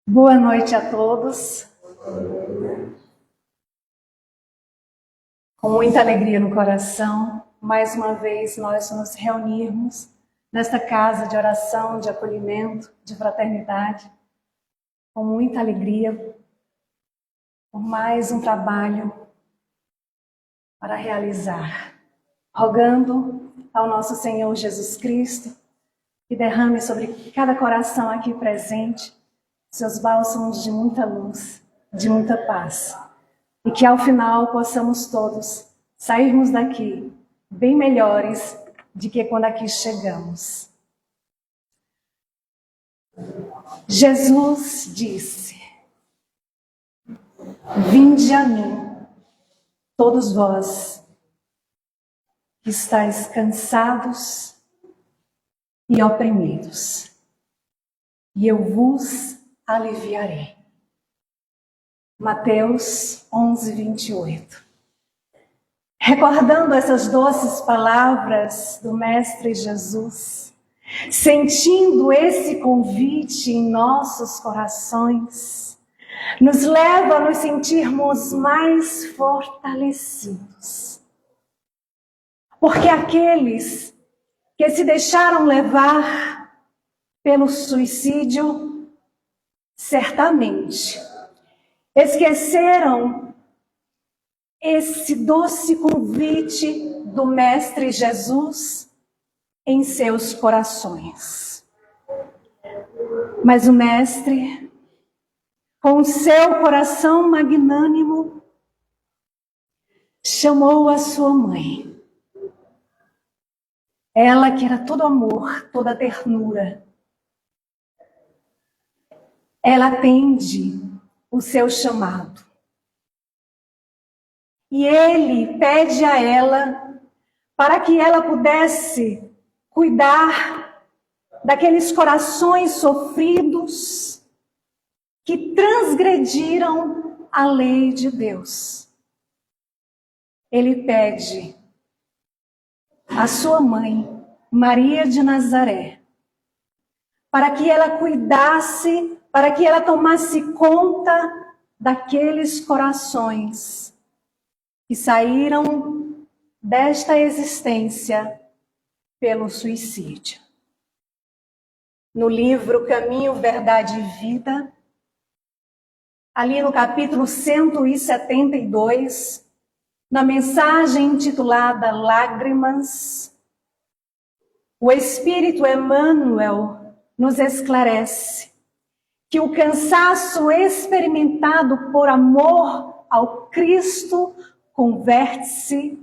Boa noite a todos. Com muita alegria no coração, mais uma vez nós nos reunirmos nesta casa de oração, de acolhimento, de fraternidade, com muita alegria, por mais um trabalho para realizar, rogando ao nosso Senhor Jesus Cristo que derrame sobre cada coração aqui presente seus bálsamos de muita luz, de muita paz. E que ao final possamos todos sairmos daqui bem melhores do que quando aqui chegamos. Jesus disse: "Vinde a mim, todos vós que estáis cansados e oprimidos, e eu vos aliviarei." Mateus 11, 28. Recordando essas doces palavras do Mestre Jesus, sentindo esse convite em nossos corações, nos leva a nos sentirmos mais fortalecidos. Porque aqueles que se deixaram levar pelo suicídio, certamente esqueceram esse doce convite do Mestre Jesus em seus corações. Mas o Mestre, com o seu coração magnânimo, chamou a sua mãe. Ela que era todo amor, toda ternura. Ela atende o seu chamado. E ele pede a ela para que ela pudesse cuidar daqueles corações sofridos que transgrediram a lei de Deus. Ele pede a sua mãe, Maria de Nazaré, para que ela cuidasse, para que ela tomasse conta daqueles corações que saíram desta existência pelo suicídio. No livro Caminho, Verdade e Vida, ali no capítulo 172, na mensagem intitulada Lágrimas, o Espírito Emmanuel nos esclarece que o cansaço experimentado por amor ao Cristo converte-se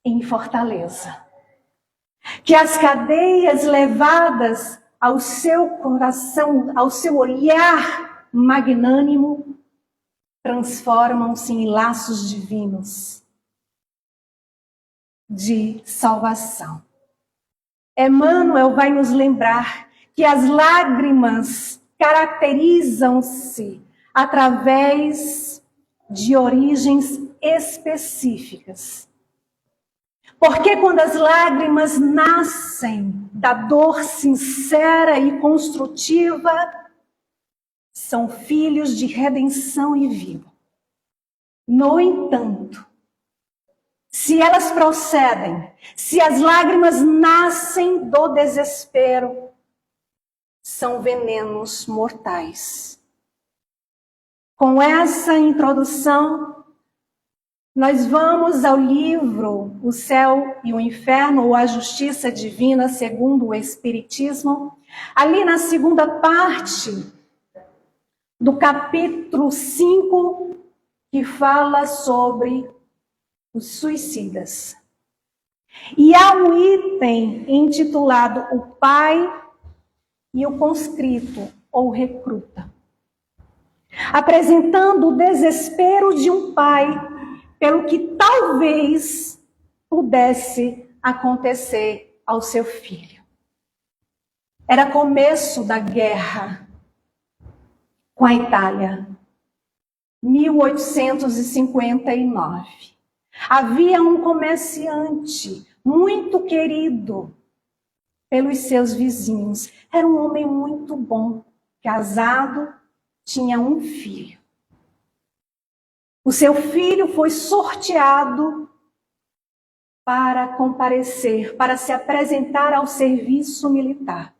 em fortaleza. Que as cadeias levadas ao seu coração, ao seu olhar magnânimo, transformam-se em laços divinos de salvação. Emmanuel vai nos lembrar que as lágrimas caracterizam-se através de origens específicas. Porque quando as lágrimas nascem da dor sincera e construtiva, são filhos de redenção e vida. No entanto, se elas procedem, se as lágrimas nascem do desespero, são venenos mortais. Com essa introdução, nós vamos ao livro O Céu e o Inferno, ou A Justiça Divina segundo o Espiritismo, ali na segunda parte do capítulo 5, que fala sobre os suicidas. E há um item intitulado O Pai e o Conscrito, ou Recruta, apresentando o desespero de um pai pelo que talvez pudesse acontecer ao seu filho. Era começo da guerra com a Itália, 1859. Havia um comerciante muito querido pelos seus vizinhos. Era um homem muito bom, casado, tinha um filho. O seu filho foi sorteado para comparecer, para se apresentar ao serviço militar.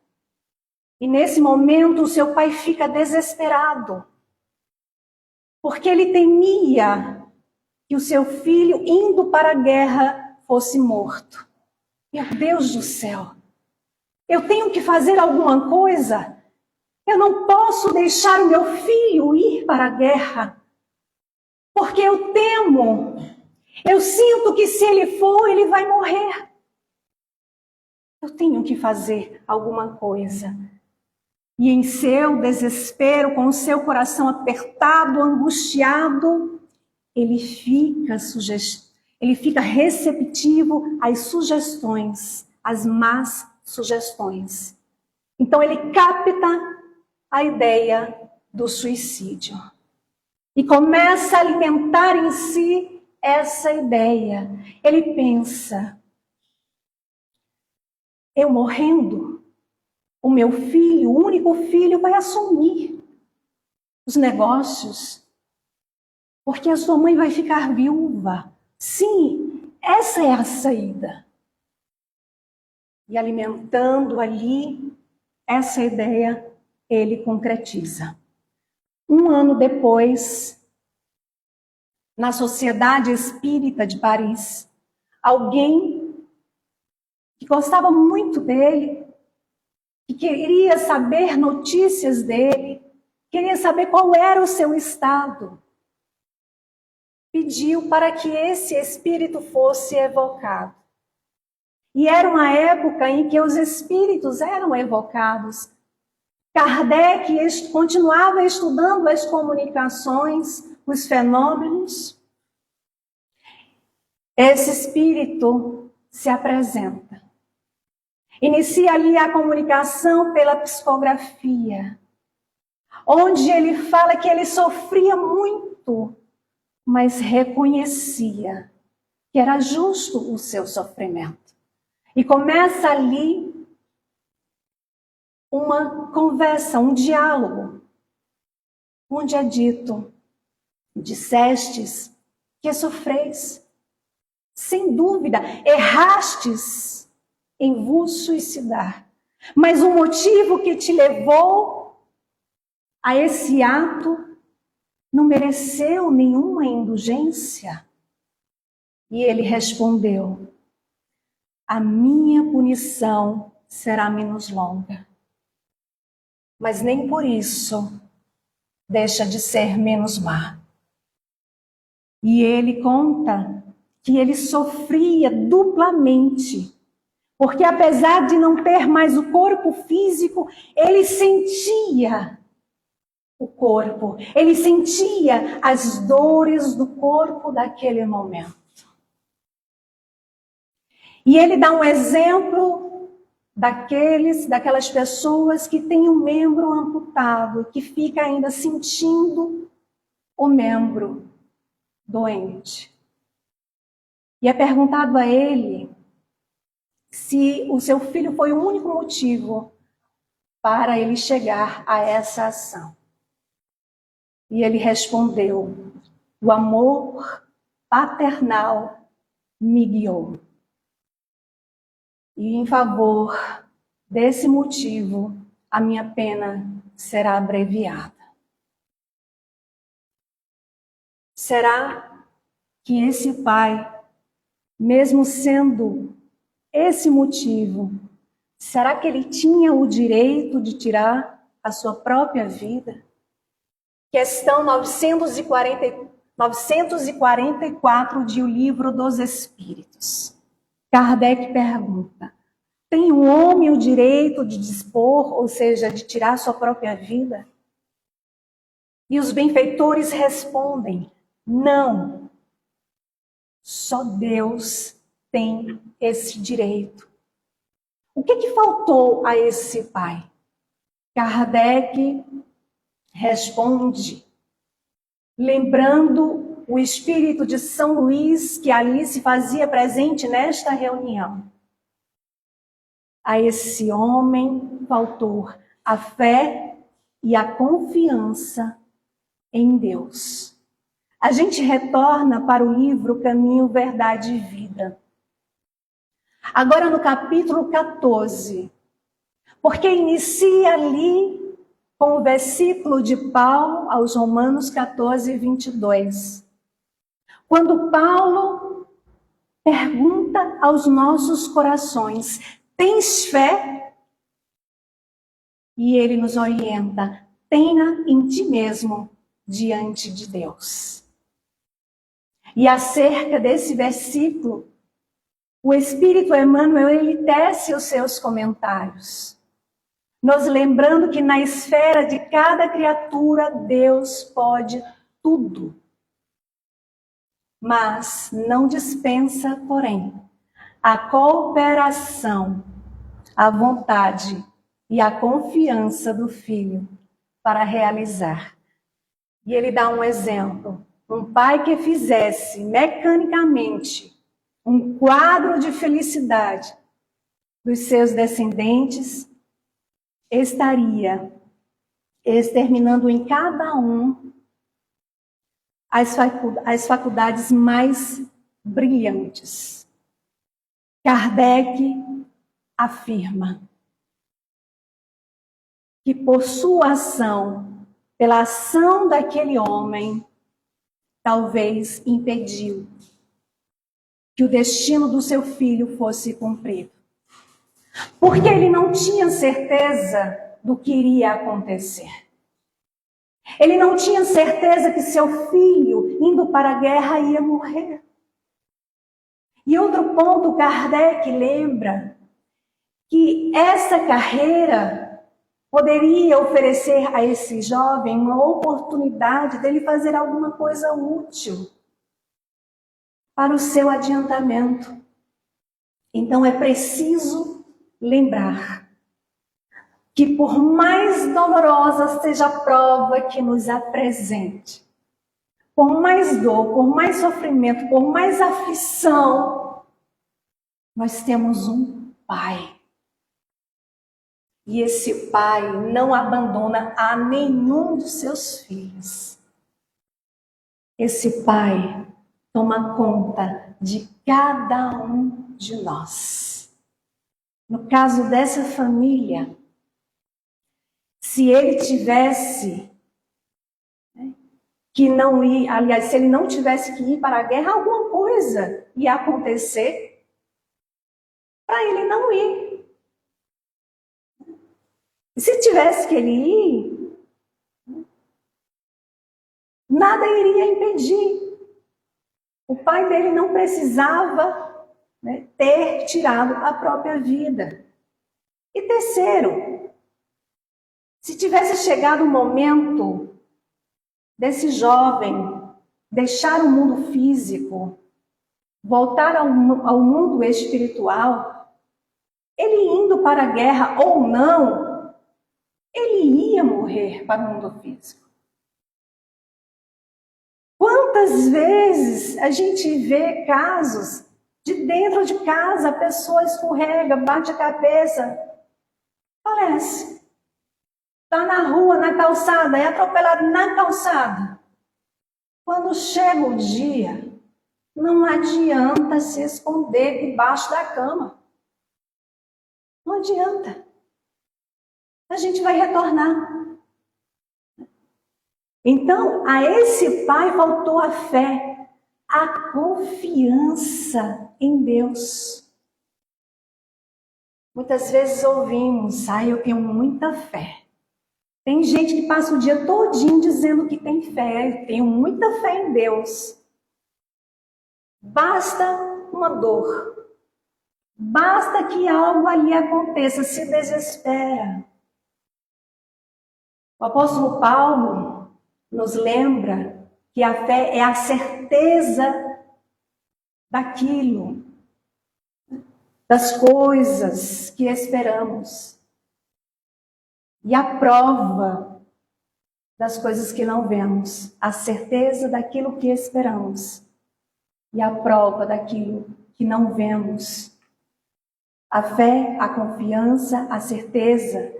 E nesse momento o seu pai fica desesperado, porque ele temia que o seu filho, indo para a guerra, fosse morto. Meu Deus do céu, eu tenho que fazer alguma coisa. Eu não posso deixar o meu filho ir para a guerra, porque eu temo. Eu sinto que se ele for, ele vai morrer. Eu tenho que fazer alguma coisa. E em seu desespero, com o seu coração apertado, angustiado, ele fica receptivo às sugestões, às más sugestões. Então ele capta a ideia do suicídio e começa a alimentar em si essa ideia. Ele pensa: eu morrendo, o meu filho, o único filho, vai assumir os negócios, porque a sua mãe vai ficar viúva. Sim, essa é a saída. E alimentando ali essa ideia, ele concretiza. Um ano depois, na Sociedade Espírita de Paris, alguém que gostava muito dele, que queria saber notícias dele, queria saber qual era o seu estado, pediu para que esse espírito fosse evocado. E era uma época em que os espíritos eram evocados. Kardec continuava estudando as comunicações, os fenômenos. Esse espírito se apresenta. Inicia ali a comunicação pela psicografia, onde ele fala que ele sofria muito, mas reconhecia que era justo o seu sofrimento. E começa ali uma conversa, um diálogo, onde é dito: dissestes que sofreis, sem dúvida, errastes em vos suicidar, mas o motivo que te levou a esse ato não mereceu nenhuma indulgência. E ele respondeu: a minha punição será menos longa, mas nem por isso deixa de ser menos má. E ele conta que ele sofria duplamente, porque apesar de não ter mais o corpo físico, ele sentia o corpo, ele sentia as dores do corpo daquele momento. E ele dá um exemplo daquelas pessoas que têm um membro amputado, que fica ainda sentindo o membro doente. E é perguntado a ele se o seu filho foi o único motivo para ele chegar a essa ação. E ele respondeu: o amor paternal me guiou. E em favor desse motivo, a minha pena será abreviada. Será que esse pai, mesmo sendo esse motivo, será que ele tinha o direito de tirar a sua própria vida? Questão 944 de O Livro dos Espíritos. Kardec pergunta: tem o homem o direito de dispor, ou seja, de tirar sua própria vida? E os benfeitores respondem: não. Só Deus tem esse direito. O que faltou a esse pai? Kardec responde, lembrando o espírito de São Luís, que ali se fazia presente nesta reunião. A esse homem faltou a fé e a confiança em Deus. A gente retorna para o livro Caminho, Verdade e Vida. Agora no capítulo 14, porque inicia ali com o versículo de Paulo aos Romanos 14, 22. Quando Paulo pergunta aos nossos corações: tens fé? E ele nos orienta: tenha em ti mesmo diante de Deus. E acerca desse versículo, o Espírito Emmanuel, ele tece os seus comentários, nos lembrando que na esfera de cada criatura, Deus pode tudo. Mas não dispensa, porém, a cooperação, a vontade e a confiança do Filho para realizar. E ele dá um exemplo. Um pai que fizesse mecanicamente um quadro de felicidade dos seus descendentes, estaria exterminando em cada um as faculdades mais brilhantes. Kardec afirma que por sua ação, pela ação daquele homem, talvez impediu que o destino do seu filho fosse cumprido. Porque ele não tinha certeza do que iria acontecer. Ele não tinha certeza que seu filho, indo para a guerra, ia morrer. E outro ponto, Kardec lembra que essa carreira poderia oferecer a esse jovem uma oportunidade dele fazer alguma coisa útil para o seu adiantamento. Então é preciso lembrar que por mais dolorosa seja a prova que nos apresente, por mais dor, por mais sofrimento, por mais aflição, nós temos um Pai. E esse Pai não abandona a nenhum dos seus filhos. Esse Pai toma conta de cada um de nós. No caso dessa família, se ele tivesse que não ir, aliás, se ele não tivesse que ir para a guerra, alguma coisa ia acontecer para ele não ir. E se tivesse que ele ir, nada iria impedir. O pai dele não precisava, ter tirado a própria vida. E terceiro, se tivesse chegado o momento desse jovem deixar o mundo físico, voltar ao mundo espiritual, ele indo para a guerra ou não, ele ia morrer para o mundo físico. Quantas vezes a gente vê casos de dentro de casa, a pessoa escorrega, bate a cabeça, falece. Está na rua, na calçada, é atropelado na calçada. Quando chega o dia, não adianta se esconder debaixo da cama. Não adianta. A gente vai retornar. Então, a esse pai faltou a fé, a confiança em Deus. Muitas vezes ouvimos: eu tenho muita fé. Tem gente que passa o dia todinho dizendo que tem fé, tenho muita fé em Deus. Basta uma dor, basta que algo ali aconteça, se desespera. O apóstolo Paulo nos lembra que a fé é a certeza daquilo, das coisas que esperamos, e a prova das coisas que não vemos, a certeza daquilo que esperamos e a prova daquilo que não vemos. A fé, a confiança, a certeza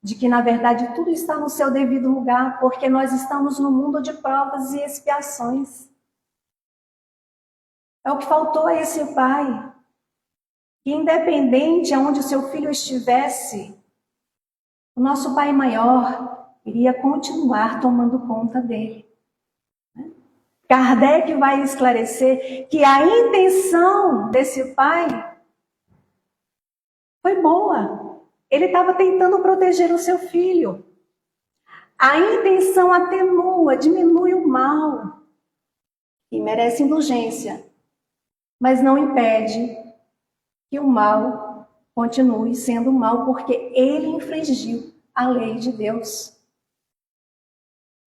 de que, na verdade, tudo está no seu devido lugar, porque nós estamos no mundo de provas e expiações. É o que faltou a esse pai, que independente aonde o seu filho estivesse, o nosso Pai maior iria continuar tomando conta dele. Kardec vai esclarecer que a intenção desse pai foi boa. Ele estava tentando proteger o seu filho. A intenção atenua, diminui o mal e merece indulgência, mas não impede que o mal continue sendo mal, porque ele infringiu a lei de Deus.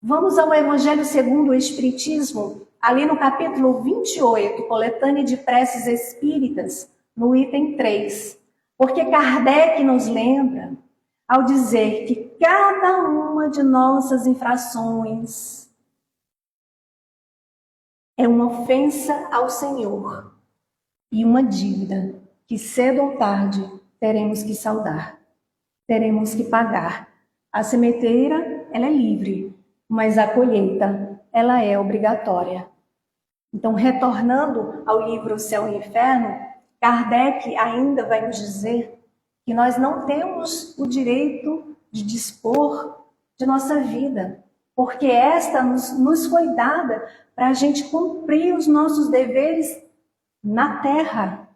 Vamos ao Evangelho segundo o Espiritismo, ali no capítulo 28, coletânea de preces espíritas, no item 3. Porque Kardec nos lembra, ao dizer que cada uma de nossas infrações é uma ofensa ao Senhor e uma dívida que cedo ou tarde teremos que saldar, teremos que pagar. A sementeira, ela é livre, mas a colheita, ela é obrigatória. Então, retornando ao livro O Céu e o Inferno, Kardec ainda vai nos dizer que nós não temos o direito de dispor de nossa vida, porque esta nos foi dada para a gente cumprir os nossos deveres na terra.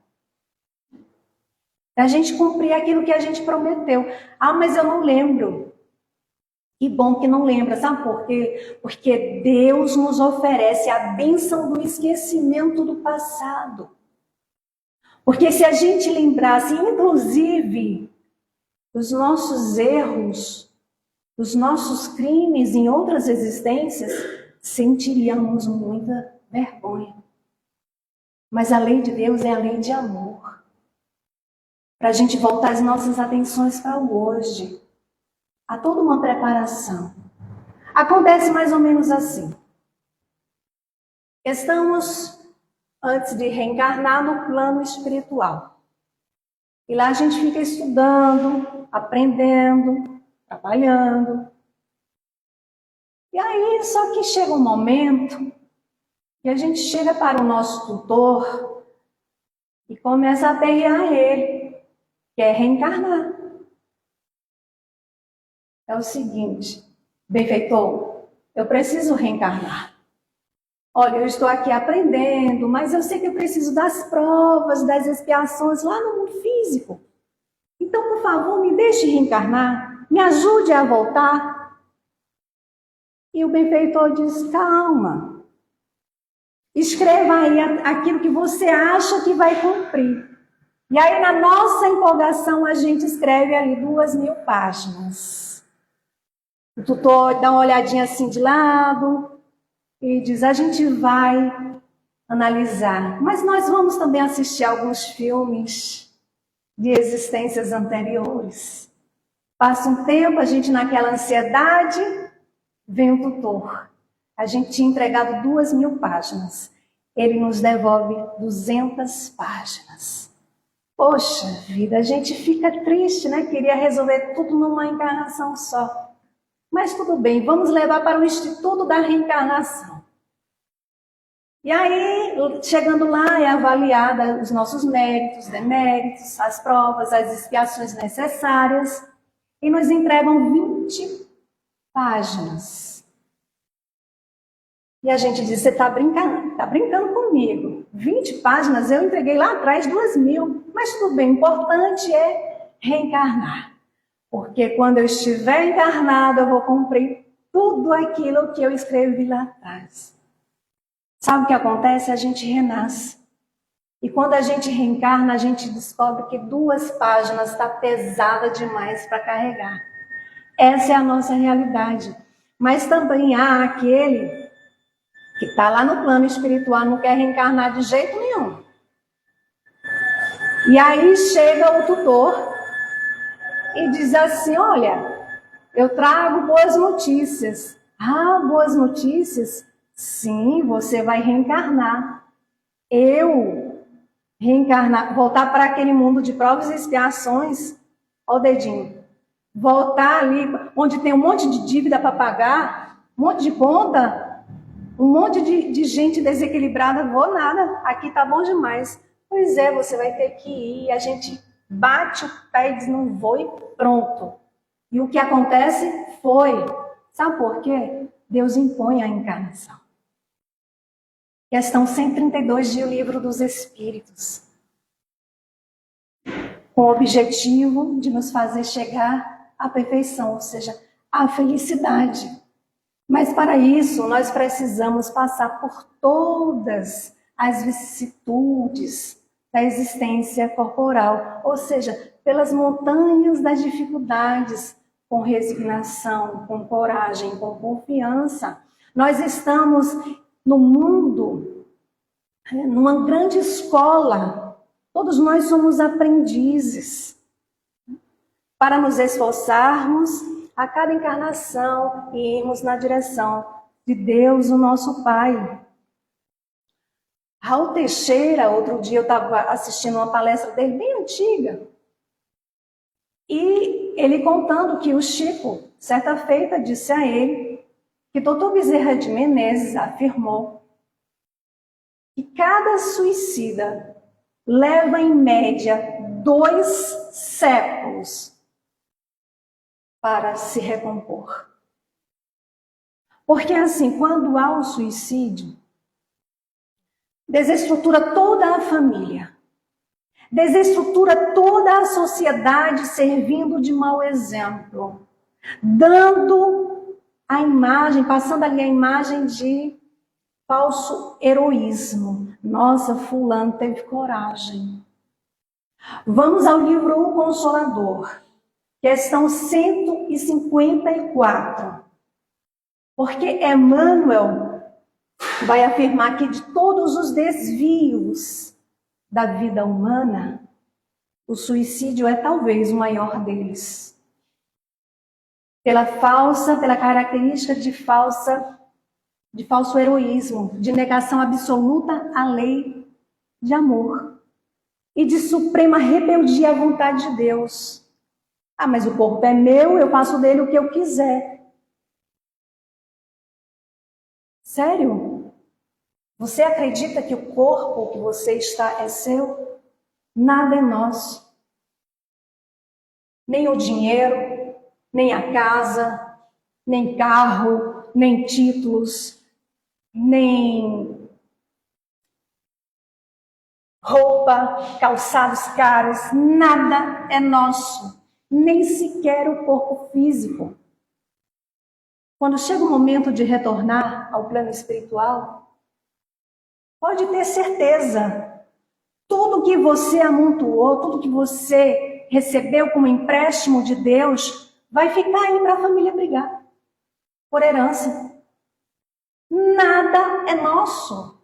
Para a gente cumprir aquilo que a gente prometeu. Ah, mas eu não lembro. Que bom que não lembra, sabe por quê? Porque Deus nos oferece a bênção do esquecimento do passado. Porque se a gente lembrasse, inclusive, dos nossos erros, dos nossos crimes em outras existências, sentiríamos muita vergonha. Mas a lei de Deus é a lei de amor. Para a gente voltar as nossas atenções para o hoje. Há toda uma preparação. Acontece mais ou menos assim. Estamos antes de reencarnar no plano espiritual. E lá a gente fica estudando, aprendendo, trabalhando. E aí, só que chega um momento que a gente chega para o nosso tutor e começa a aperrear ele, que é reencarnar. É o seguinte, benfeitor, eu preciso reencarnar. Olha, eu estou aqui aprendendo, mas eu sei que eu preciso das provas, das expiações lá no mundo físico. Então, por favor, me deixe reencarnar, me ajude a voltar. E o benfeitor diz, calma, escreva aí aquilo que você acha que vai cumprir. E aí, na nossa empolgação, a gente escreve ali 2.000 páginas. O tutor dá uma olhadinha assim de lado e diz, a gente vai analisar. Mas nós vamos também assistir alguns filmes de existências anteriores. Passa um tempo, a gente naquela ansiedade, vem o tutor. A gente tinha entregado 2.000 páginas. Ele nos devolve 200 páginas. Poxa vida, a gente fica triste, né? Queria resolver tudo numa encarnação só. Mas tudo bem, vamos levar para o Instituto da Reencarnação. E aí, chegando lá, é avaliada os nossos méritos, deméritos, as provas, as expiações necessárias. E nos entregam 20 páginas. E a gente diz, você está brincando comigo. 20 páginas, eu entreguei lá atrás 2.000. Mas tudo bem, o importante é reencarnar. Porque quando eu estiver encarnado, eu vou cumprir tudo aquilo que eu escrevi lá atrás. Sabe o que acontece? A gente renasce. E quando a gente reencarna, a gente descobre que 2 páginas está pesada demais para carregar. Essa é a nossa realidade. Mas também há aquele que está lá no plano espiritual, não quer reencarnar de jeito nenhum. E aí chega o tutor e diz assim, olha, eu trago boas notícias. Ah, boas notícias? Sim, você vai reencarnar. Eu reencarnar, voltar para aquele mundo de provas e expiações, ó o dedinho, voltar ali onde tem um monte de dívida para pagar, um monte de conta, um monte de gente desequilibrada, vou nada, aqui tá bom demais. Pois é, você vai ter que ir, a gente bate o pé e diz, não vou e pronto. E o que acontece foi, sabe por quê? Deus impõe a encarnação. Questão 132 de O Livro dos Espíritos. Com o objetivo de nos fazer chegar à perfeição, ou seja, à felicidade. Mas para isso, nós precisamos passar por todas as vicissitudes da existência corporal, ou seja, pelas montanhas das dificuldades, com resignação, com coragem, com confiança. Nós estamos no mundo, numa grande escola. Todos nós somos aprendizes. Para nos esforçarmos a cada encarnação e irmos na direção de Deus, o nosso Pai. Raul Teixeira, outro dia eu estava assistindo uma palestra dele, bem antiga, e ele contando que o Chico, certa feita, disse a ele que Dr. Bezerra de Menezes afirmou que cada suicida leva em média 2 séculos para se recompor. Porque assim, quando há um suicídio, desestrutura toda a família, desestrutura toda a sociedade, servindo de mau exemplo, dando a imagem, passando ali a imagem de falso heroísmo. Nossa, fulano teve coragem. Vamos ao livro O Consolador, questão 154. Porque Emmanuel vai afirmar que de todos os desvios da vida humana, o suicídio é talvez o maior deles. Pela característica de falso heroísmo, de negação absoluta à lei de amor e de suprema rebeldia à vontade de Deus. Ah, mas o corpo é meu, eu faço dele o que eu quiser. Sério? Você acredita que o corpo que você está é seu? Nada é nosso. Nem o dinheiro, nem a casa, nem carro, nem títulos, nem roupa, calçados caros, nada é nosso. Nem sequer o corpo físico. Quando chega o momento de retornar ao plano espiritual, pode ter certeza, tudo que você amontoou, tudo que você recebeu como empréstimo de Deus, vai ficar aí para a família brigar, por herança. Nada é nosso.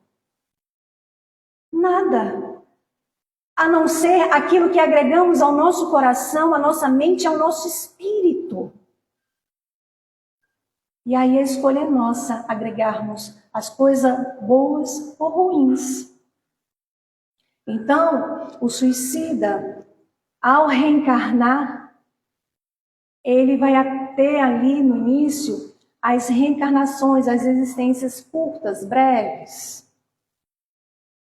Nada. A não ser aquilo que agregamos ao nosso coração, à nossa mente, ao nosso espírito. E aí a escolha é nossa, agregarmos as coisas boas ou ruins. Então, o suicida, ao reencarnar, ele vai ter ali no início as reencarnações, as existências curtas, breves.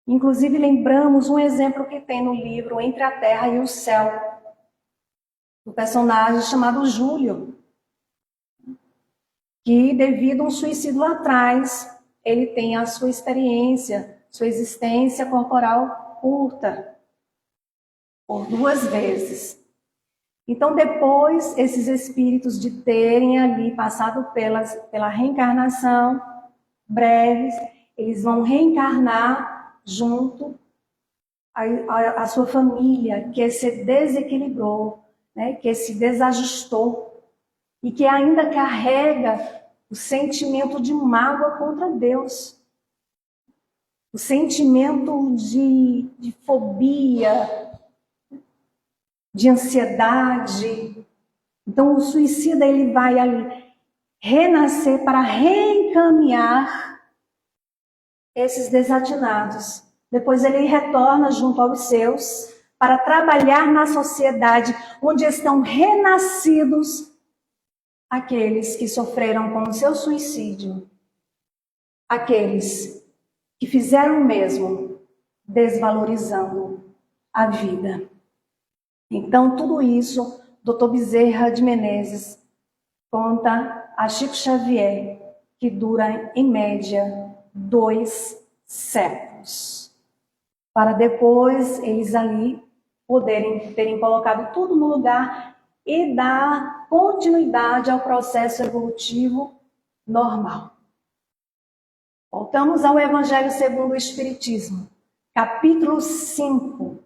Inclusive, lembramos um exemplo que tem no livro Entre a Terra e o Céu, do personagem chamado Júlio, que devido a um suicídio lá atrás, ele tem a sua experiência, sua existência corporal curta, por 2 vezes. Então, depois, esses espíritos de terem ali passado pela reencarnação breves, eles vão reencarnar junto à sua família, que se desequilibrou, né, que se desajustou, e que ainda carrega o sentimento de mágoa contra Deus, o sentimento de fobia, de ansiedade. Então, o suicida ele vai ali renascer para reencaminhar esses desatinados, Depois ele retorna junto aos seus para trabalhar na sociedade onde estão renascidos aqueles que sofreram com o seu suicídio, aqueles que fizeram o mesmo, desvalorizando a vida. Então, tudo isso, Dr. Bezerra de Menezes conta a Chico Xavier, que dura, em média, 2 séculos. Para depois, eles ali terem colocado tudo no lugar e dar continuidade ao processo evolutivo normal. Voltamos ao Evangelho segundo o Espiritismo, capítulo 5,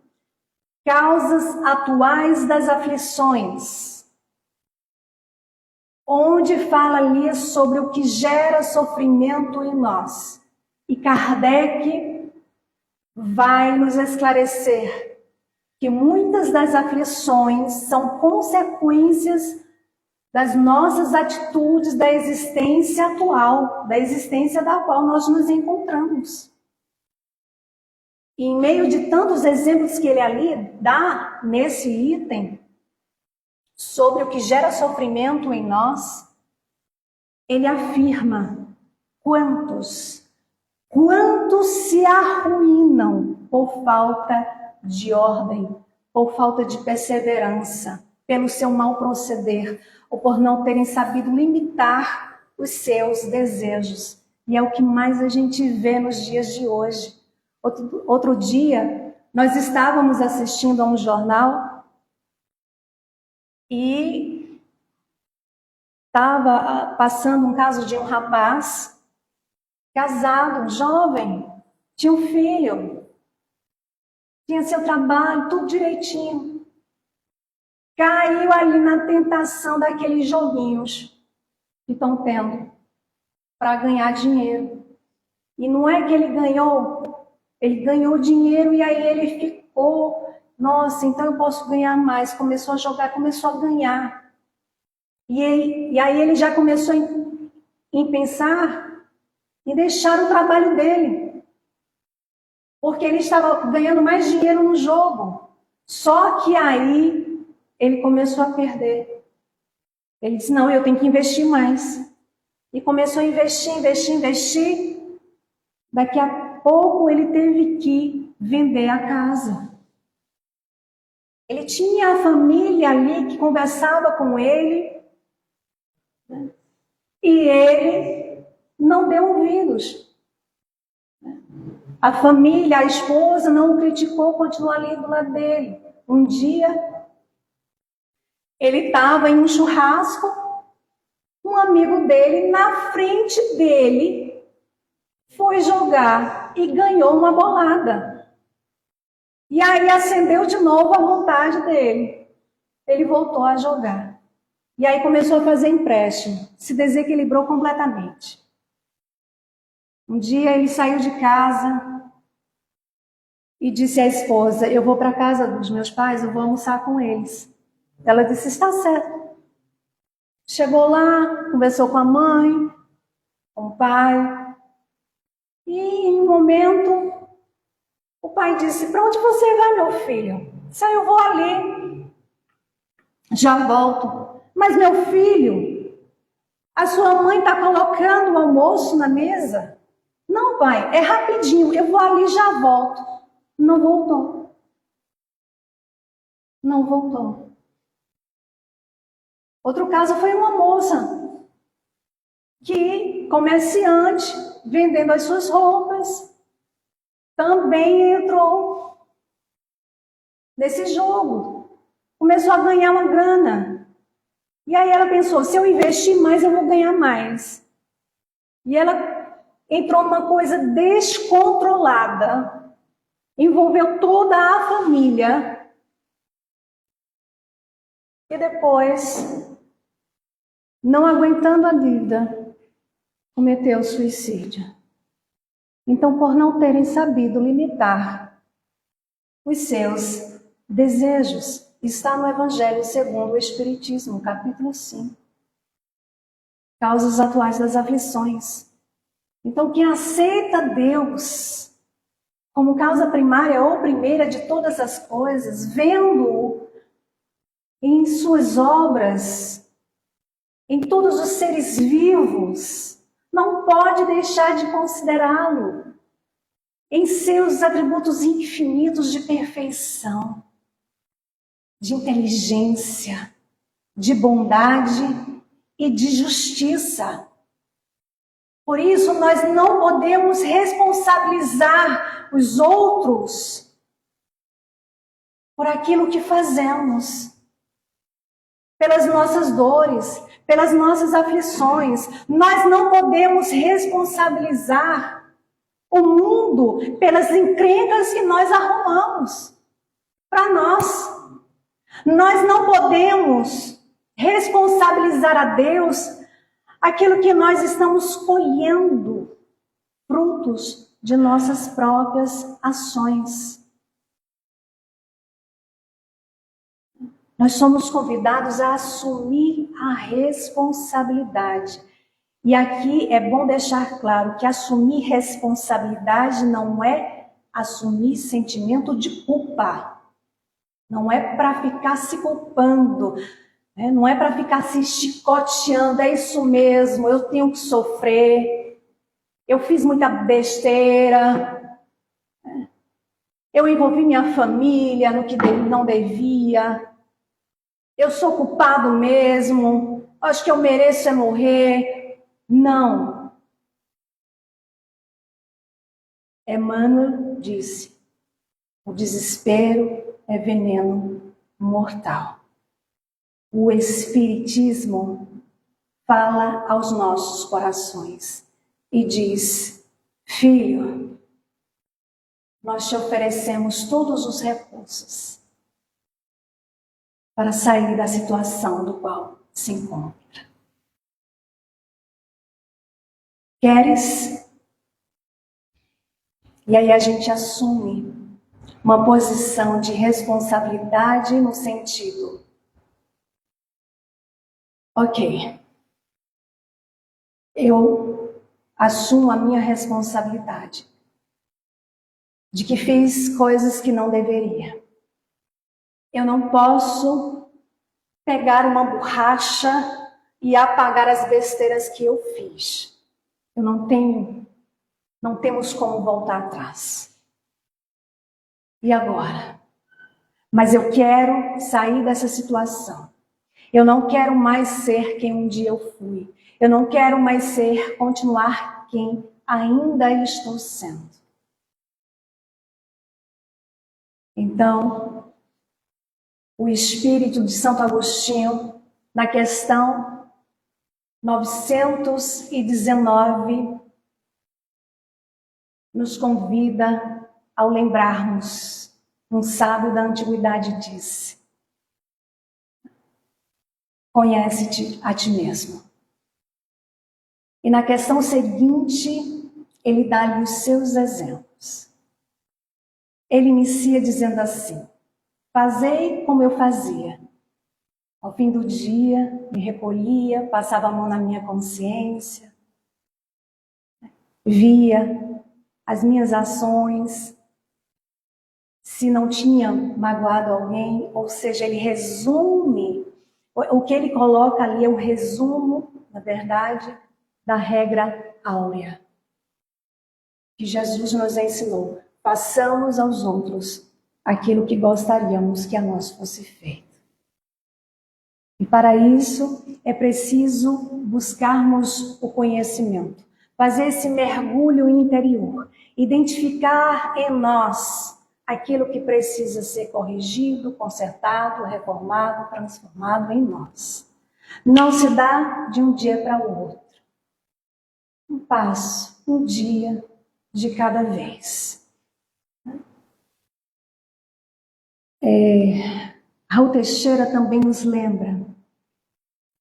causas atuais das aflições, onde fala ali sobre o que gera sofrimento em nós. E Kardec vai nos esclarecer que muitas das aflições são consequências das nossas atitudes da existência atual, da existência da qual nós nos encontramos. E em meio de tantos exemplos que ele ali dá nesse item, sobre o que gera sofrimento em nós, ele afirma quantos se arruinam por falta de ordem, por falta de perseverança, pelo seu mau proceder, ou por não terem sabido limitar os seus desejos. E é o que mais a gente vê nos dias de hoje. Outro dia, nós estávamos assistindo a um jornal e estava passando um caso de um rapaz casado, jovem, tinha um filho, tinha seu trabalho, tudo direitinho. Caiu ali na tentação daqueles joguinhos que estão tendo para ganhar dinheiro. E não é que ele ganhou dinheiro e aí ele ficou, nossa, então eu posso ganhar mais. Começou a jogar, começou a ganhar. E aí ele já começou em pensar em deixar o trabalho dele. Porque ele estava ganhando mais dinheiro no jogo. Só que aí ele começou a perder. Ele disse, não, eu tenho que investir mais. E começou a investir. Daqui a pouco ele teve que vender a casa. Ele tinha a família ali que conversava com ele. E ele não deu ouvidos. A família, a esposa não o criticou, continuou ali do lado dele. Um dia, ele estava em um churrasco, um amigo dele, na frente dele, foi jogar e ganhou uma bolada. E aí acendeu de novo a vontade dele. Ele voltou a jogar. E aí começou a fazer empréstimo. Se desequilibrou completamente. Um dia ele saiu de casa e disse à esposa, eu vou para a casa dos meus pais, eu vou almoçar com eles. Ela disse, está certo. Chegou lá, conversou com a mãe, com o pai. E em um momento, o pai disse, para onde você vai, meu filho? Disse, eu vou ali. Já volto. Mas, meu filho, a sua mãe está colocando o almoço na mesa? Não, pai, é rapidinho, eu vou ali e já volto. Não voltou. Não voltou. Outro caso foi uma moça que, comerciante, vendendo as suas roupas, também entrou nesse jogo. Começou a ganhar uma grana. E aí ela pensou, se eu investir mais, eu vou ganhar mais. E ela entrou numa coisa descontrolada. Envolveu toda a família. E depois, não aguentando a dívida, cometeu suicídio. Então, por não terem sabido limitar os seus desejos, está no Evangelho segundo o Espiritismo, capítulo 5. Causas atuais das aflições. Então, quem aceita Deus como causa primária ou primeira de todas as coisas, vendo em suas obras, em todos os seres vivos, não pode deixar de considerá-lo em seus atributos infinitos de perfeição, de inteligência, de bondade e de justiça. Por isso, nós não podemos responsabilizar os outros por aquilo que fazemos, pelas nossas dores, pelas nossas aflições. Nós não podemos responsabilizar o mundo pelas encrencas que nós arrumamos para nós. Nós não podemos responsabilizar a Deus aquilo que nós estamos colhendo, frutos de nossas próprias ações. Nós somos convidados a assumir a responsabilidade. E aqui é bom deixar claro que assumir responsabilidade não é assumir sentimento de culpa. Não é para ficar se culpando, né? Não é para ficar se chicoteando, é isso mesmo, eu tenho que sofrer, eu fiz muita besteira, eu envolvi minha família no que não devia, eu sou culpado mesmo, acho que eu mereço é morrer. Não. Emmanuel disse, o desespero é veneno mortal. O Espiritismo fala aos nossos corações e diz, filho, nós te oferecemos todos os recursos para sair da situação do qual se encontra. Queres? E aí a gente assume uma posição de responsabilidade no sentido, ok, eu assumo a minha responsabilidade de que fiz coisas que não deveria. Eu não posso pegar uma borracha e apagar as besteiras que eu fiz. Eu não temos como voltar atrás. E agora? Mas eu quero sair dessa situação. Eu não quero mais ser quem um dia eu fui. Eu não quero mais continuar quem ainda estou sendo. Então, o espírito de Santo Agostinho, na questão 919, nos convida ao lembrarmos, um sábio da antiguidade disse, conhece-te a ti mesmo. E na questão seguinte, ele dá-lhe os seus exemplos. Ele inicia dizendo assim, fazei como eu fazia. Ao fim do dia, me recolhia, passava a mão na minha consciência, via as minhas ações, se não tinha magoado alguém, ou seja, ele resume, o que ele coloca ali é o resumo, na verdade, da regra áurea, que Jesus nos ensinou. Façamos aos outros aquilo que gostaríamos que a nós fosse feito. E para isso é preciso buscarmos o conhecimento, fazer esse mergulho interior, identificar em nós aquilo que precisa ser corrigido, consertado, reformado, transformado em nós. Não se dá de um dia para o outro. Um passo, um dia de cada vez. Raul Teixeira também nos lembra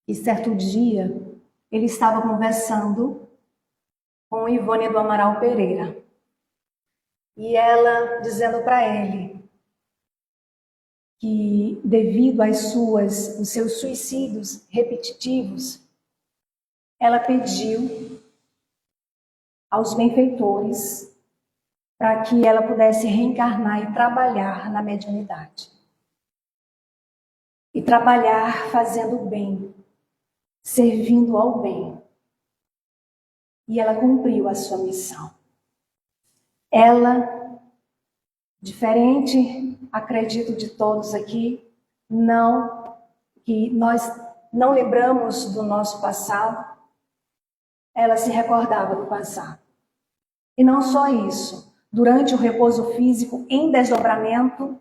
que certo dia ele estava conversando com Ivone do Amaral Pereira. E ela dizendo para ele que devido os seus suicídios repetitivos, ela pediu aos benfeitores para que ela pudesse reencarnar e trabalhar na mediunidade. E trabalhar fazendo o bem, servindo ao bem. E ela cumpriu a sua missão. Ela, diferente, acredito, de todos aqui, que nós não lembramos do nosso passado, ela se recordava do passado. E não só isso, durante o repouso físico em desdobramento,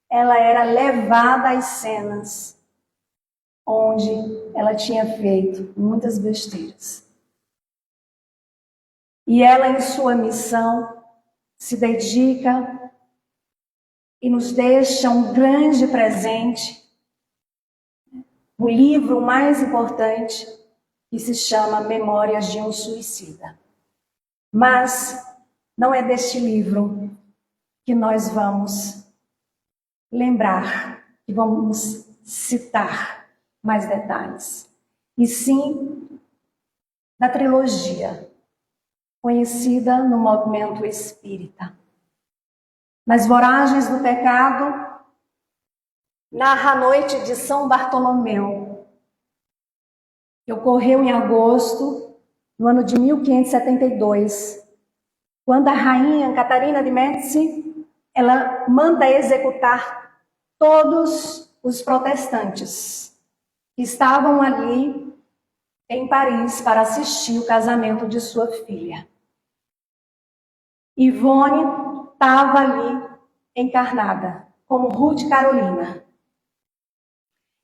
ela era levada às cenas onde ela tinha feito muitas besteiras. E ela, em sua missão, se dedica e nos deixa um grande presente, o livro mais importante, que se chama Memórias de um Suicida. Mas não é deste livro que nós vamos lembrar, que vamos citar mais detalhes, e sim da trilogia, conhecida no movimento espírita. Nas Voragens do Pecado, narra a noite de São Bartolomeu, que ocorreu em agosto, no ano de 1572, quando a rainha Catarina de Médici, ela manda executar todos os protestantes que estavam ali em Paris para assistir o casamento de sua filha. Ivone estava ali encarnada como Ruth Carolina.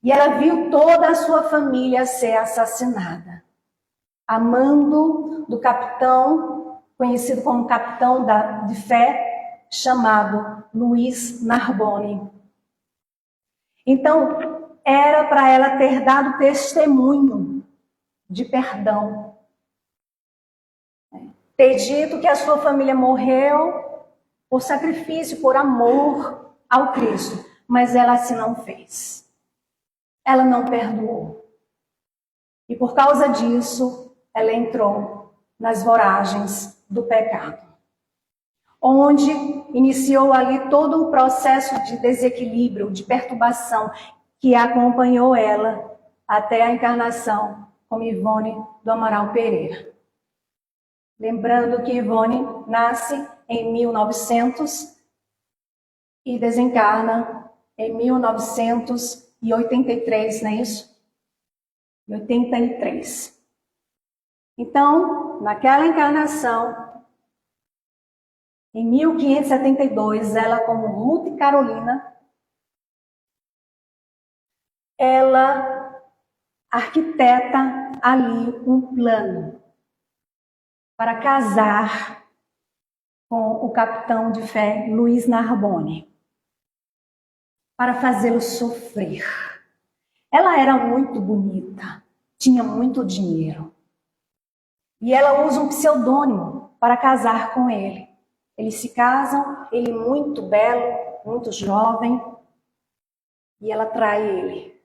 E ela viu toda a sua família ser assassinada. A mando do capitão, conhecido como capitão de fé, chamado Luiz Narbonne. Então, era para ela ter dado testemunho de perdão. Ter dito que a sua família morreu por sacrifício, por amor ao Cristo. Mas ela assim não fez. Ela não perdoou. E por causa disso, ela entrou nas voragens do pecado, onde iniciou ali todo o processo de desequilíbrio, de perturbação, que acompanhou ela até a encarnação como Ivone do Amaral Pereira. Lembrando que Ivone nasce em 1900 e desencarna em 1983, não é isso? 83. Então, naquela encarnação, em 1572, ela, como Ruth Carolina, ela arquiteta ali um plano para casar com o capitão de fé Luiz Narbonne, para fazê-lo sofrer. Ela era muito bonita, tinha muito dinheiro. E ela usa um pseudônimo para casar com ele. Eles se casam, ele muito belo, muito jovem, e ela trai ele.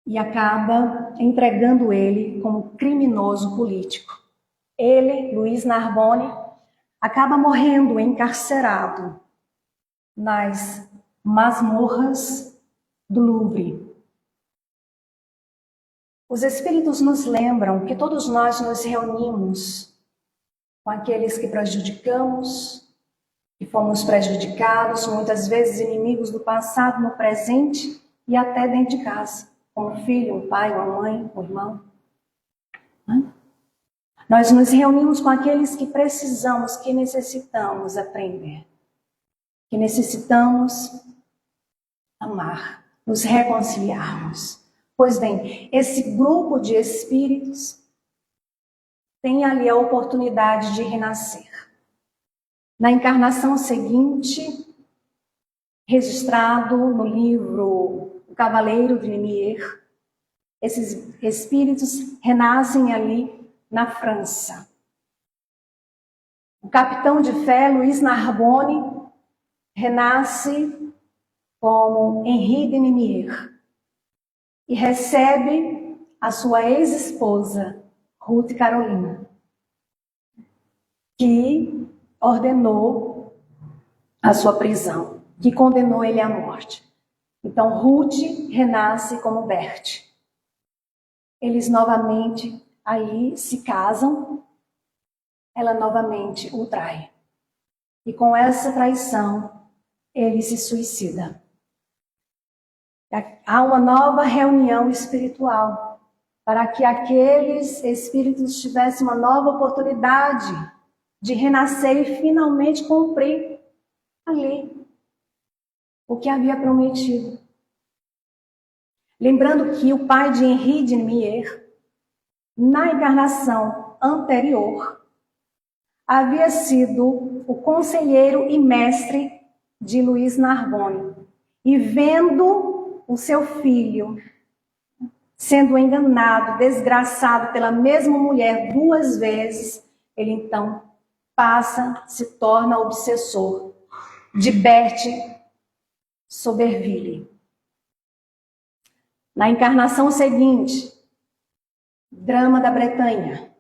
E acaba entregando ele como criminoso político. Ele, Luiz Narbonne, acaba morrendo encarcerado nas masmorras do Louvre. Os Espíritos nos lembram que todos nós nos reunimos com aqueles que prejudicamos, que fomos prejudicados, muitas vezes inimigos do passado, no presente e até dentro de casa, como um filho, um pai, uma mãe, um irmão. Nós nos reunimos com aqueles que precisamos, que necessitamos aprender, que necessitamos amar, nos reconciliarmos. Pois bem, esse grupo de espíritos tem ali a oportunidade de renascer. Na encarnação seguinte, registrado no livro O Cavaleiro de Nimier, esses espíritos renascem ali na França. O capitão de fé, Luiz Narbonne, renasce como Henri de Nimier e recebe a sua ex-esposa, Ruth Carolina, que ordenou a sua prisão, que condenou ele à morte. Então Ruth renasce como Bert. Eles novamente aí se casam, ela novamente o trai. E com essa traição, ele se suicida. Há uma nova reunião espiritual para que aqueles espíritos tivessem uma nova oportunidade de renascer e finalmente cumprir ali o que havia prometido. Lembrando que o pai de Henri de Mier, na encarnação anterior, havia sido o conselheiro e mestre de Luiz Narbonne. E vendo o seu filho sendo enganado, desgraçado pela mesma mulher 2 vezes, ele então se torna obsessor de Berthe Soberville. Na encarnação seguinte, drama da Bretanha,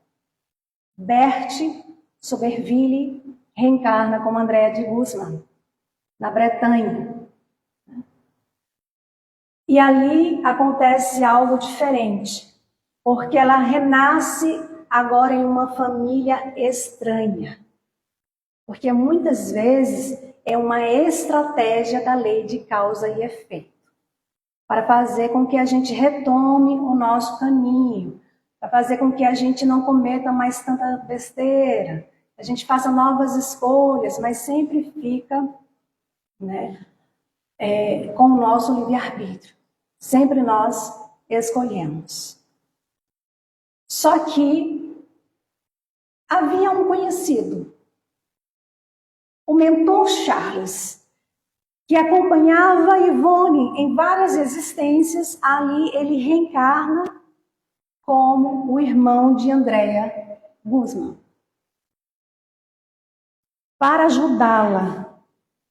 Berthe Soberville reencarna como Andréa de Guzmán, na Bretanha. E ali acontece algo diferente, porque ela renasce agora em uma família estranha. Porque muitas vezes é uma estratégia da lei de causa e efeito, para fazer com que a gente retome o nosso caminho, para fazer com que a gente não cometa mais tanta besteira, a gente faça novas escolhas, mas sempre fica, com o nosso livre-arbítrio. Sempre nós escolhemos. Só que havia um conhecido, o mentor Charles, que acompanhava Ivone em várias existências. Ali ele reencarna como o irmão de Andréa Guzmán, para ajudá-la,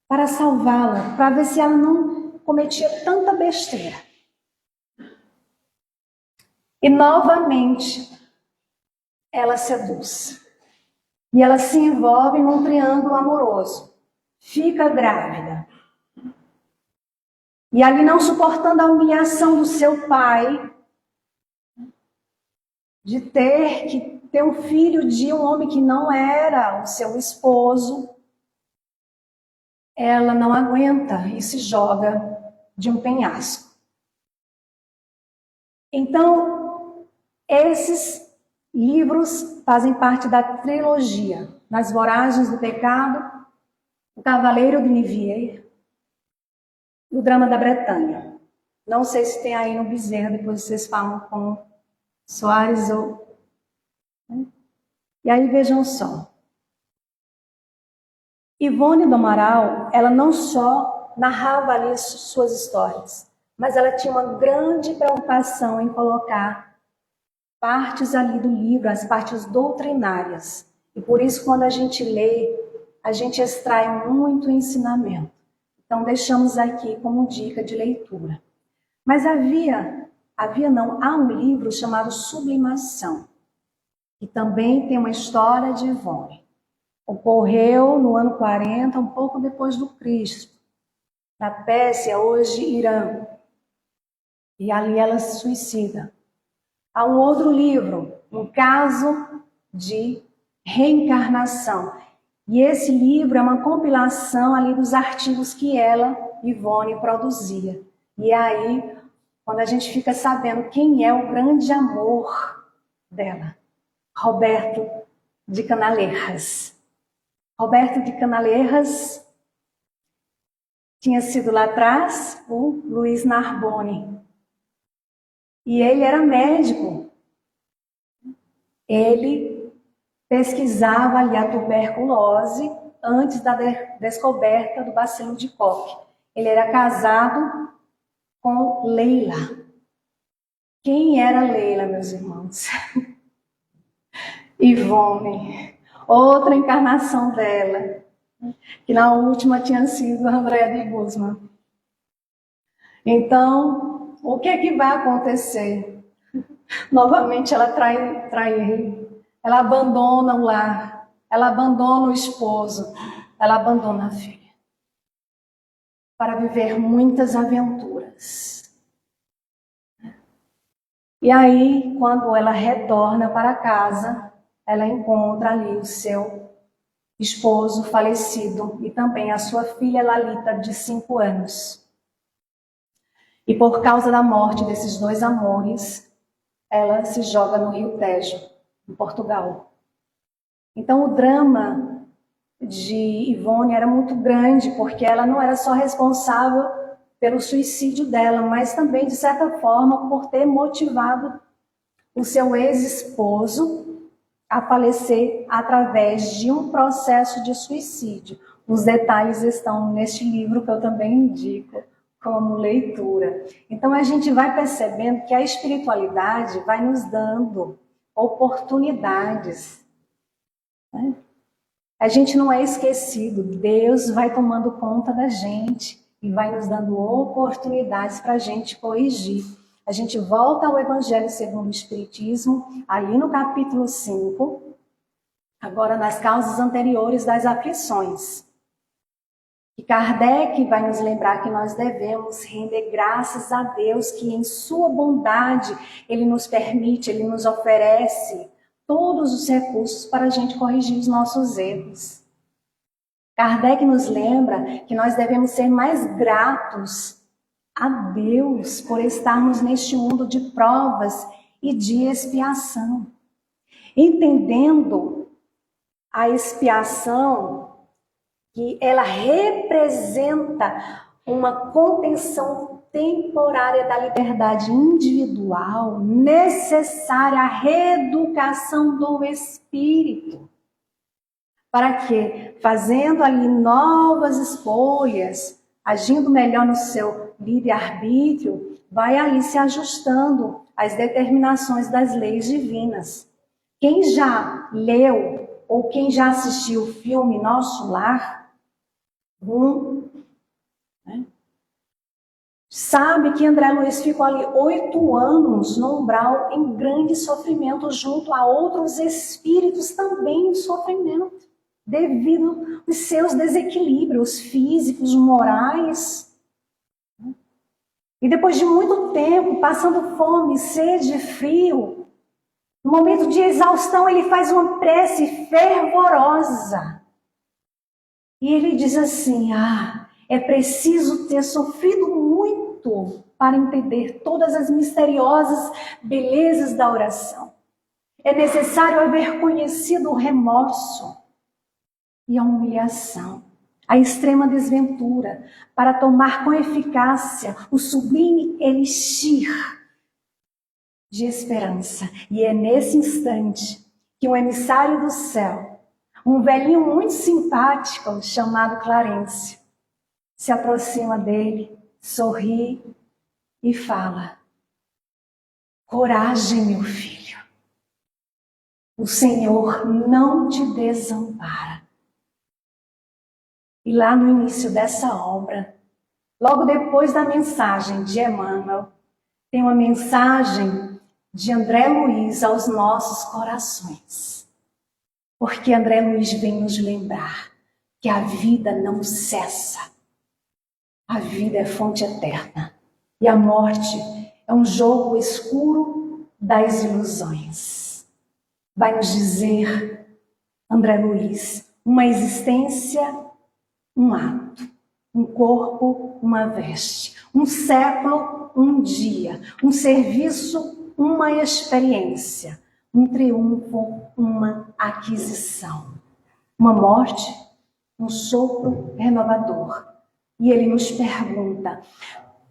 para salvá-la, para ver se ela não cometia tanta besteira. E novamente ela seduz. E ela se envolve num triângulo amoroso. Fica grávida. E ali, não suportando a humilhação do seu pai, de ter que ter um filho de um homem que não era o seu esposo, ela não aguenta e se joga de um penhasco. Então, esses livros fazem parte da trilogia Nas Voragens do Pecado, O Cavaleiro de Nivier e O Drama da Bretanha. Não sei se tem aí no Bezerra, depois vocês falam com Soares ou... E aí vejam só. Ivone do Amaral, ela não só narrava ali suas histórias, mas ela tinha uma grande preocupação em colocar partes ali do livro, as partes doutrinárias. E por isso, quando a gente lê, a gente extrai muito ensinamento. Então, deixamos aqui como dica de leitura. Mas há um livro chamado Sublimação, que também tem uma história de Ivone. Ocorreu no ano 40, um pouco depois do Cristo, na Pérsia, hoje Irã. E ali ela se suicida. Há um outro livro, Um Caso de Reencarnação. E esse livro é uma compilação ali dos artigos que ela, Ivone, produzia. E aí, quando a gente fica sabendo quem é o grande amor dela, Roberto de Canalejas. Roberto de Canalejas tinha sido lá atrás o Luiz Narbonne. E ele era médico. Ele pesquisava ali a tuberculose antes da descoberta do bacilo de Koch. Ele era casado com Leila. Quem era Leila, meus irmãos? Ivone. Outra encarnação dela, que na última tinha sido a Andréa de Guzmán. Então, o que é que vai acontecer? Novamente ela trai ele, ela abandona o lar, ela abandona o esposo, ela abandona a filha para viver muitas aventuras. E aí, quando ela retorna para casa, ela encontra ali o seu esposo falecido e também a sua filha Lalita, de 5 anos. E por causa da morte desses dois amores, ela se joga no Rio Tejo, em Portugal. Então o drama de Ivone era muito grande, porque ela não era só responsável pelo suicídio dela, mas também, de certa forma, por ter motivado o seu ex-esposo a falecer através de um processo de suicídio. Os detalhes estão neste livro que eu também indico como leitura. Então a gente vai percebendo que a espiritualidade vai nos dando oportunidades, né? A gente não é esquecido, Deus vai tomando conta da gente e vai nos dando oportunidades para a gente corrigir. A gente volta ao Evangelho segundo o Espiritismo, ali no capítulo 5, agora nas causas anteriores das aflições. E Kardec vai nos lembrar que nós devemos render graças a Deus, que em sua bondade Ele nos permite, Ele nos oferece todos os recursos para a gente corrigir os nossos erros. Kardec nos lembra que nós devemos ser mais gratos a Deus por estarmos neste mundo de provas e de expiação. Entendendo a expiação, que ela representa uma contenção temporária da liberdade individual, necessária à reeducação do espírito. Para que, fazendo ali novas escolhas, agindo melhor no seu livre-arbítrio, vai ali se ajustando às determinações das leis divinas. Quem já leu ou quem já assistiu o filme Nosso Lar, né, sabe que André Luiz ficou ali 8 anos no umbral em grande sofrimento, junto a outros espíritos também em sofrimento, devido aos seus desequilíbrios físicos, morais. E depois de muito tempo, passando fome, sede, frio, no momento de exaustão, ele faz uma prece fervorosa. E ele diz assim: é preciso ter sofrido muito para entender todas as misteriosas belezas da oração. É necessário haver conhecido o remorso e a humilhação, a extrema desventura, para tomar com eficácia o sublime elixir de esperança. E é nesse instante que um emissário do céu, um velhinho muito simpático chamado Clarencio, se aproxima dele, sorri e fala: coragem, meu filho, o Senhor não te desampara. E lá no início dessa obra, logo depois da mensagem de Emmanuel, tem uma mensagem de André Luiz aos nossos corações. Porque André Luiz vem nos lembrar que a vida não cessa. A vida é fonte eterna. E a morte é um jogo escuro das ilusões. Vai nos dizer, André Luiz, uma existência, um ato, um corpo, uma veste, um século, um dia, um serviço, uma experiência, um triunfo, uma aquisição, uma morte, um sopro renovador. E ele nos pergunta: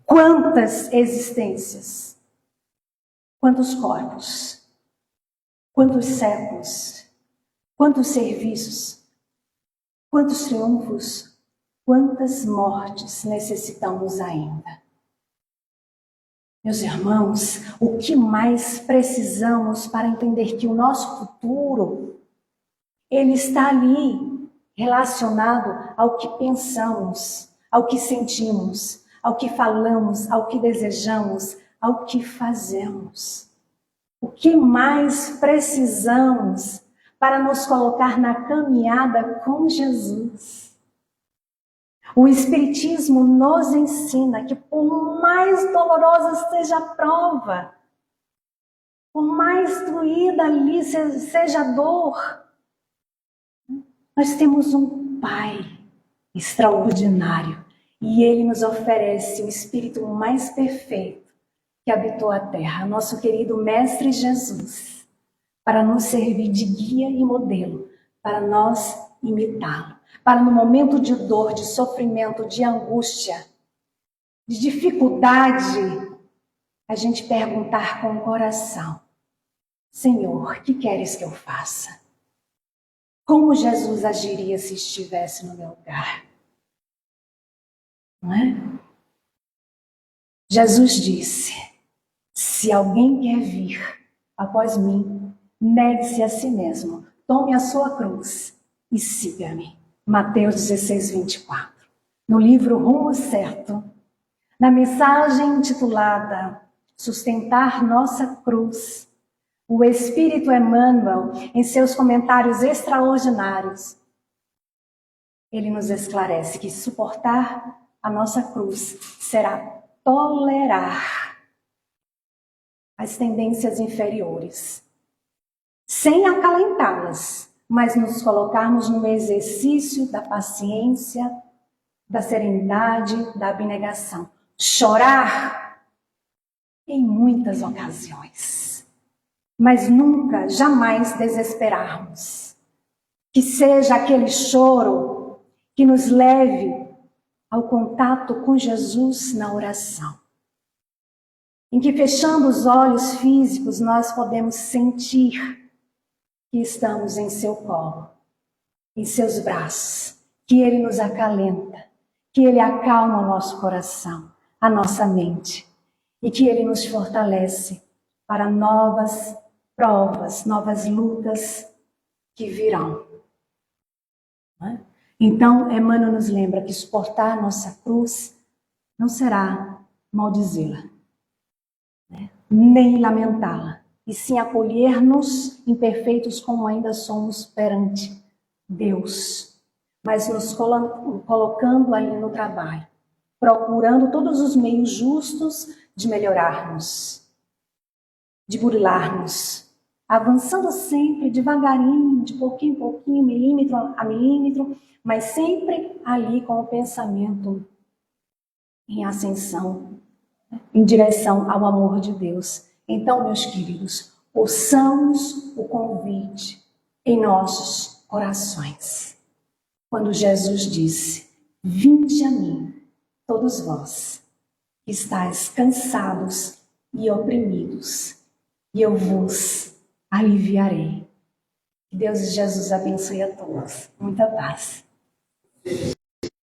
quantas existências, quantos corpos, quantos séculos, quantos serviços, quantos triunfos, quantas mortes necessitamos ainda? Meus irmãos, o que mais precisamos para entender que o nosso futuro, ele está ali, relacionado ao que pensamos, ao que sentimos, ao que falamos, ao que desejamos, ao que fazemos. O que mais precisamos para nos colocar na caminhada com Jesus. O Espiritismo nos ensina que por mais dolorosa seja a prova, por mais doída ali seja a dor, nós temos um Pai extraordinário e Ele nos oferece o Espírito mais perfeito que habitou a terra, nosso querido Mestre Jesus, para nos servir de guia e modelo, para nós imitá-lo, para no momento de dor, de sofrimento, de angústia, de dificuldade, a gente perguntar com o coração: Senhor, o que queres que eu faça? Como Jesus agiria se estivesse no meu lugar? Não é? Jesus disse: se alguém quer vir após mim, negue-se a si mesmo, tome a sua cruz e siga-me. Mateus 16, 24. No livro Rumo Certo, na mensagem intitulada Sustentar Nossa Cruz, o Espírito Emmanuel, em seus comentários extraordinários, ele nos esclarece que suportar a nossa cruz será tolerar as tendências inferiores, sem acalentá-las, mas nos colocarmos no exercício da paciência, da serenidade, da abnegação. Chorar em muitas ocasiões, mas nunca, jamais desesperarmos. Que seja aquele choro que nos leve ao contato com Jesus na oração, em que, fechando os olhos físicos, nós podemos sentir que estamos em seu colo, em seus braços, que Ele nos acalenta, que Ele acalma o nosso coração, a nossa mente, e que Ele nos fortalece para novas provas, novas lutas que virão. Então, Emmanuel nos lembra que suportar a nossa cruz não será maldizê-la, nem lamentá-la, e sim acolher-nos imperfeitos como ainda somos perante Deus, mas nos colocando ali no trabalho, procurando todos os meios justos de melhorarmos, de burilarmos, avançando sempre devagarinho, de pouquinho em pouquinho, milímetro a milímetro, mas sempre ali com o pensamento em ascensão, em direção ao amor de Deus. Então, meus queridos, ouçamos o convite em nossos corações. Quando Jesus disse: vinde a mim, todos vós que estáis cansados e oprimidos, e eu vos aliviarei. Que Deus e Jesus abençoe a todos. Muita paz.